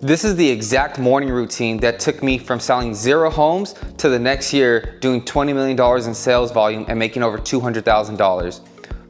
This is the exact morning routine that took me from selling 0 homes to the next year doing $20 million in sales volume and making over $200,000.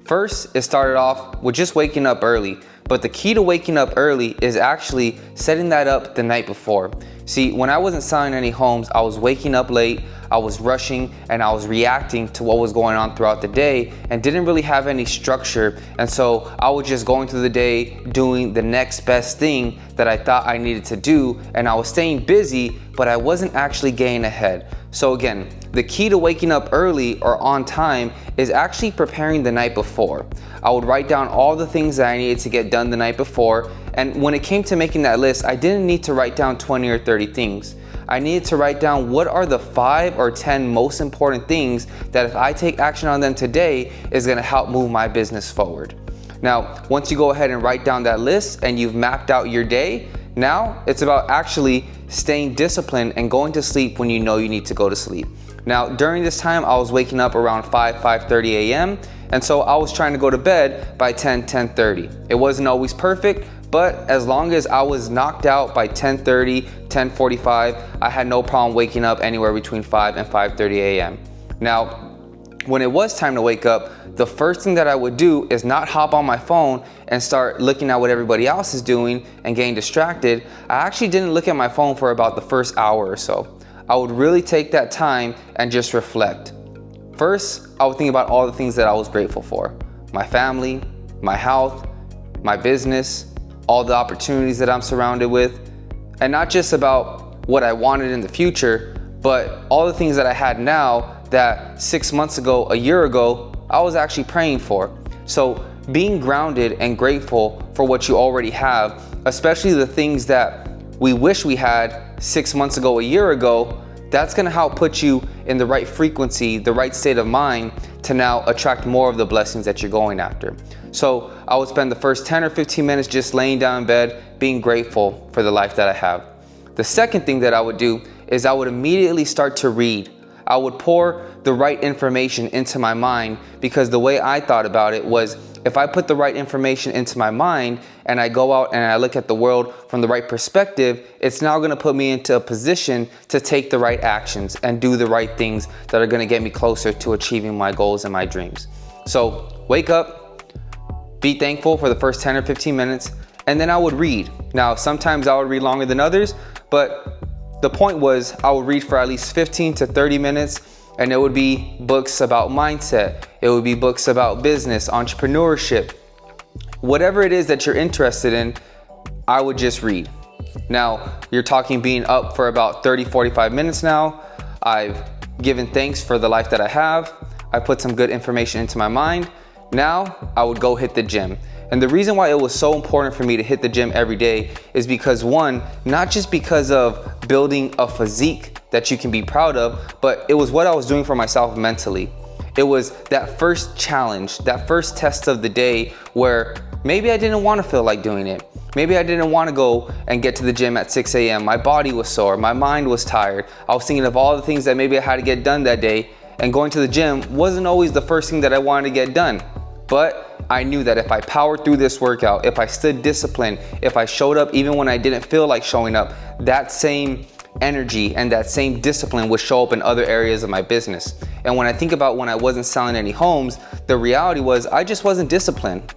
First, it started off with just waking up early, but the key to waking up early is actually setting that up the night before. See, when I wasn't selling any homes, I was waking up late, I was rushing, and I was reacting to what was going on throughout the day and didn't really have any structure. And so I was just going through the day doing the next best thing that I thought I needed to do, and I was staying busy, but I wasn't actually getting ahead. So again, the key to waking up early or on time is actually preparing the night before. I would write down all the things that I needed to get done the night before, and when it came to making that list, I didn't need to write down 20 or 30 things. I needed to write down what are the 5 or 10 most important things that if I take action on them today is gonna help move my business forward. Now, once you go ahead and write down that list and you've mapped out your day, now it's about actually staying disciplined and going to sleep when you know you need to go to sleep. Now, during this time, I was waking up around 5:30 a.m. and so I was trying to go to bed by 10:30. It wasn't always perfect, but as long as I was knocked out by 10:30, 10:45, I had no problem waking up anywhere between 5 and 5:30 a.m. Now, when it was time to wake up, the first thing that I would do is not hop on my phone and start looking at what everybody else is doing and getting distracted. I actually didn't look at my phone for about the first hour or so. I would really take that time and just reflect. First, I would think about all the things that I was grateful for. My family, my health, my business, all the opportunities that I'm surrounded with, and not just about what I wanted in the future, but all the things that I had now that 6 months ago, a year ago, I was actually praying for. So being grounded and grateful for what you already have, especially the things that we wish we had 6 months ago, a year ago, that's gonna help put you in the right frequency, the right state of mind to now attract more of the blessings that you're going after. So I would spend the first 10 or 15 minutes just laying down in bed, being grateful for the life that I have. The second thing that I would do is I would immediately start to read. I would pour the right information into my mind, because the way I thought about it was, if I put the right information into my mind and I go out and I look at the world from the right perspective, it's now gonna put me into a position to take the right actions and do the right things that are gonna get me closer to achieving my goals and my dreams. So wake up, be thankful for the first 10 or 15 minutes, and then I would read. Now, sometimes I would read longer than others, but the point was I would read for at least 15 to 30 minutes, and it would be books about mindset. It would be books about business, entrepreneurship, whatever it is that you're interested in, I would just read. Now, you're talking being up for about 30, 45 minutes now. I've given thanks for the life that I have. I put some good information into my mind. Now, I would go hit the gym. And the reason why it was so important for me to hit the gym every day is because, one, not just because of building a physique that you can be proud of, but it was what I was doing for myself mentally. It was that first challenge, that first test of the day where maybe I didn't want to feel like doing it. Maybe I didn't want to go and get to the gym at 6 a.m. My body was sore, my mind was tired. I was thinking of all the things that maybe I had to get done that day, and going to the gym wasn't always the first thing that I wanted to get done. But I knew that if I powered through this workout, if I stood disciplined, if I showed up even when I didn't feel like showing up, that same energy and that same discipline would show up in other areas of my business. And when I think about when I wasn't selling any homes, the reality was I just wasn't disciplined.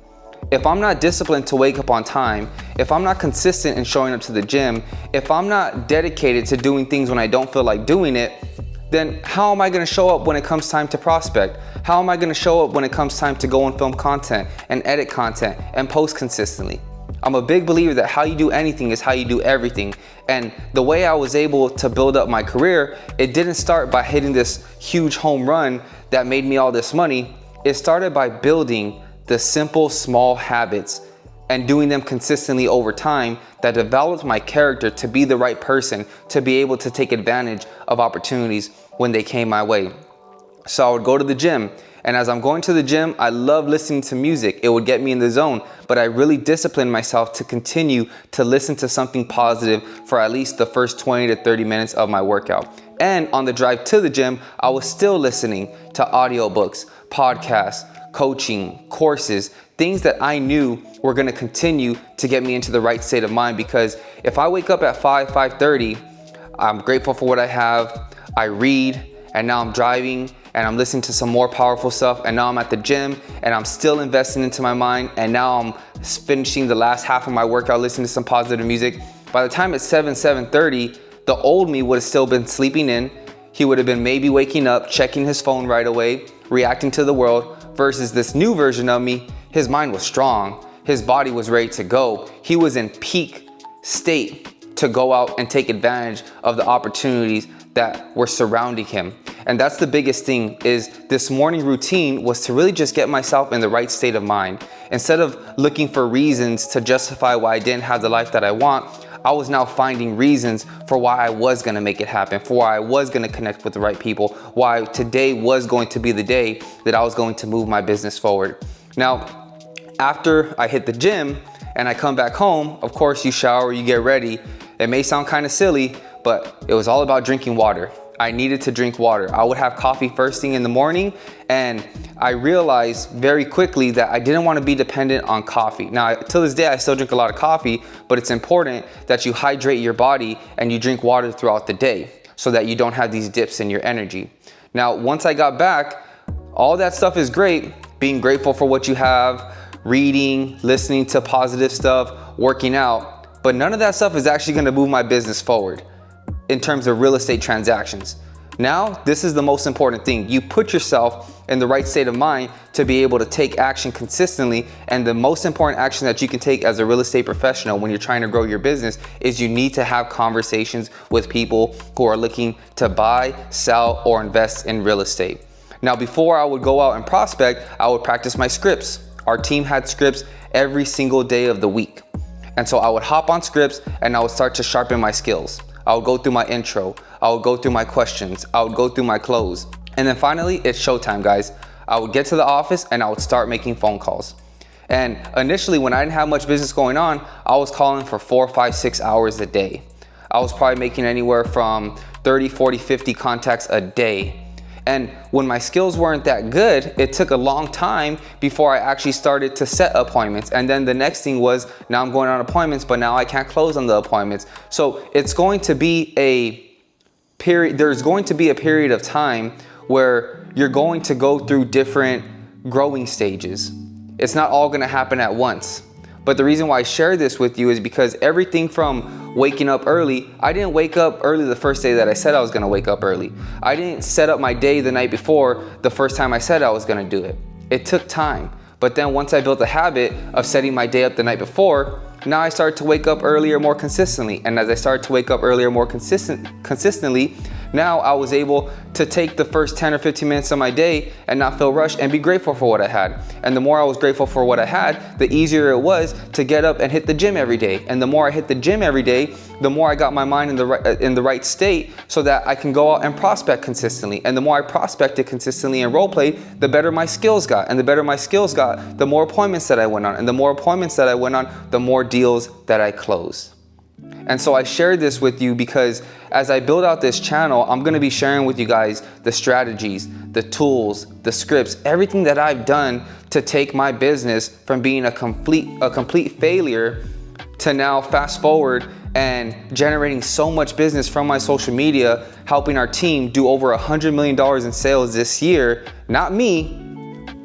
If I'm not disciplined to wake up on time, if I'm not consistent in showing up to the gym, if I'm not dedicated to doing things when I don't feel like doing it, then how am I gonna show up when it comes time to prospect? How am I gonna show up when it comes time to go and film content and edit content and post consistently? I'm a big believer that how you do anything is how you do everything. And the way I was able to build up my career, it didn't start by hitting this huge home run that made me all this money. It started by building the simple, small habits and doing them consistently over time that developed my character to be the right person, to be able to take advantage of opportunities when they came my way. So I would go to the gym, and as I'm going to the gym, I love listening to music. It would get me in the zone, but I really disciplined myself to continue to listen to something positive for at least the first 20 to 30 minutes of my workout. And on the drive to the gym, I was still listening to audiobooks, podcasts, coaching, courses, things that I knew were gonna continue to get me into the right state of mind. Because if I wake up at 5:30, I'm grateful for what I have, I read, and now I'm driving and I'm listening to some more powerful stuff, and now I'm at the gym and I'm still investing into my mind, and now I'm finishing the last half of my workout listening to some positive music. By the time it's 7:30, the old me would have still been sleeping in. He would have been maybe waking up, checking his phone right away, reacting to the world, versus this new version of me. His mind was strong, his body was ready to go. He was in peak state to go out and take advantage of the opportunities that were surrounding him. And that's the biggest thing, is this morning routine was to really just get myself in the right state of mind. Instead of looking for reasons to justify why I didn't have the life that I want, I was now finding reasons for why I was gonna make it happen, for why I was gonna connect with the right people, why today was going to be the day that I was going to move my business forward. Now, after I hit the gym and I come back home, of course you shower, you get ready. It may sound kind of silly, but it was all about drinking water. I needed to drink water. I would have coffee first thing in the morning, and I realized very quickly that I didn't want to be dependent on coffee. Now, till this day, I still drink a lot of coffee, but it's important that you hydrate your body and you drink water throughout the day so that you don't have these dips in your energy. Now, once I got back, all that stuff is great, being grateful for what you have, reading, listening to positive stuff, working out, but none of that stuff is actually gonna move my business forward in terms of real estate transactions. Now, this is the most important thing. You put yourself in the right state of mind to be able to take action consistently. And the most important action that you can take as a real estate professional when you're trying to grow your business is you need to have conversations with people who are looking to buy, sell, or invest in real estate. Now, before I would go out and prospect, I would practice my scripts. Our team had scripts every single day of the week. And so I would hop on scripts and I would start to sharpen my skills. I would go through my intro, I would go through my questions, I would go through my close. And then finally, it's showtime, guys. I would get to the office and I would start making phone calls. And initially, when I didn't have much business going on, I was calling for 4, 5, 6 hours a day. I was probably making anywhere from 30, 40, 50 contacts a day. And when my skills weren't that good, it took a long time before I actually started to set appointments. And then the next thing was, now I'm going on appointments, but now I can't close on the appointments. So it's going to be a period, there's going to be a period of time where you're going to go through different growing stages. It's not all gonna happen at once. But the reason why I share this with you is because everything from waking up early, I didn't wake up early the first day that I said I was gonna wake up early. I didn't set up my day the night before the first time I said I was gonna do it. It took time. But then once I built the habit of setting my day up the night before, now I started to wake up earlier more consistently. And as I started to wake up earlier more consistently, now I was able to take the first 10 or 15 minutes of my day and not feel rushed and be grateful for what I had. And the more I was grateful for what I had, the easier it was to get up and hit the gym every day. And the more I hit the gym every day, the more I got my mind in the right state so that I can go out and prospect consistently. And the more I prospected consistently and role played, the better my skills got. And the better my skills got, the more appointments that I went on. And the more appointments that I went on, the more deals that I closed. And so I shared this with you because as I build out this channel, I'm gonna be sharing with you guys the strategies, the tools, the scripts, everything that I've done to take my business from being a complete failure to now fast forward and generating so much business from my social media, helping our team do over $100 million in sales this year. Not me,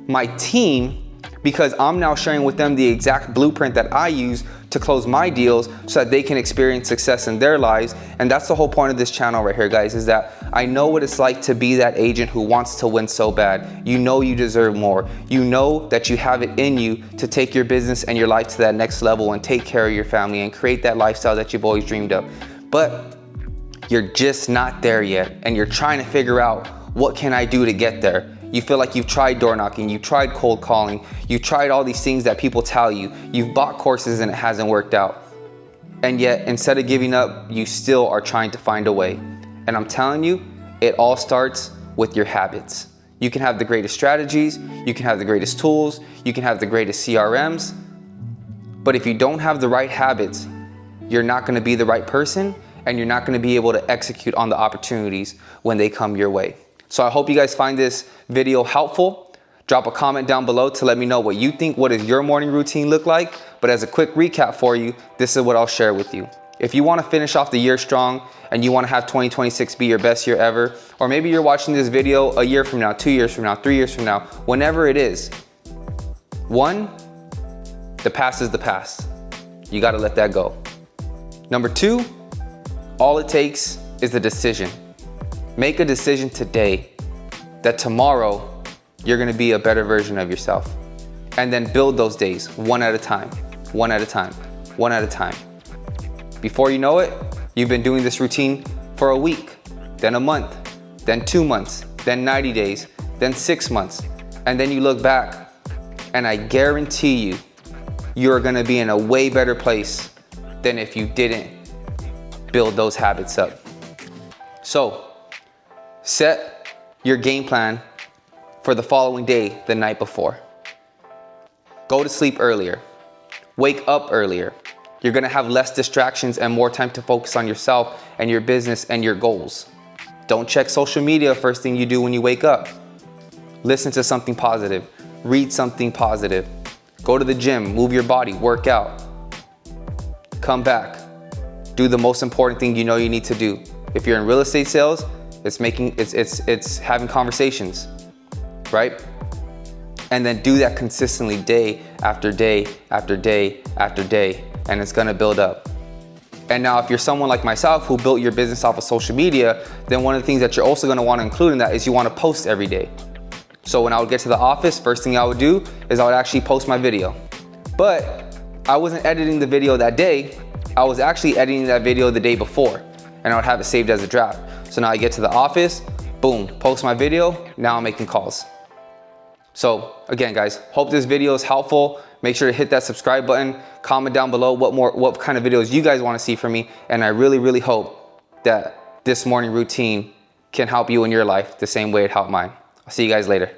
my team, because I'm now sharing with them the exact blueprint that I use to close my deals so that they can experience success in their lives. And that's the whole point of this channel right here, guys, is that I know what it's like to be that agent who wants to win so bad. You know you deserve more. You know that you have it in you to take your business and your life to that next level and take care of your family and create that lifestyle that you've always dreamed of. But you're just not there yet. And you're trying to figure out, what can I do to get there? You feel like you've tried door knocking, you've tried cold calling, you've tried all these things that people tell you, you've bought courses and it hasn't worked out. And yet, instead of giving up, you still are trying to find a way. And I'm telling you, it all starts with your habits. You can have the greatest strategies, you can have the greatest tools, you can have the greatest CRMs, but if you don't have the right habits, you're not gonna be the right person and you're not gonna be able to execute on the opportunities when they come your way. So I hope you guys find this video helpful. Drop a comment down below to let me know what you think. What does your morning routine look like? But as a quick recap for you, this is what I'll share with you. If you want to finish off the year strong and you want to have 2026 be your best year ever, or maybe you're watching this video a year from now, 2 years from now, 3 years from now, whenever it is, one, the past is the past. You got to let that go. Number two, all it takes is a decision. Make a decision today that tomorrow you're going to be a better version of yourself. And then build those days one at a time, one at a time, one at a time. Before you know it, you've been doing this routine for a week, then a month, then 2 months, then 90 days, then 6 months. And then you look back and I guarantee you, you're gonna be in a way better place than if you didn't build those habits up. So set your game plan for the following day, the night before. Go to sleep earlier, wake up earlier. You're gonna have less distractions and more time to focus on yourself and your business and your goals. Don't check social media first thing you do when you wake up. Listen to something positive, read something positive. Go to the gym, move your body, work out. Come back, do the most important thing you know you need to do. If you're in real estate sales, it's having conversations, right? And then do that consistently day after day after day after day, and it's gonna build up. And now if you're someone like myself who built your business off of social media, then one of the things that you're also gonna wanna include in that is you wanna post every day. So when I would get to the office, first thing I would do is I would actually post my video. But I wasn't editing the video that day, I was actually editing that video the day before, and I would have it saved as a draft. So now I get to the office, boom, post my video, now I'm making calls. So again, guys, hope this video is helpful. Make sure to hit that subscribe button, comment down below what kind of videos you guys want to see from me. And I really, really hope that this morning routine can help you in your life the same way it helped mine. I'll see you guys later.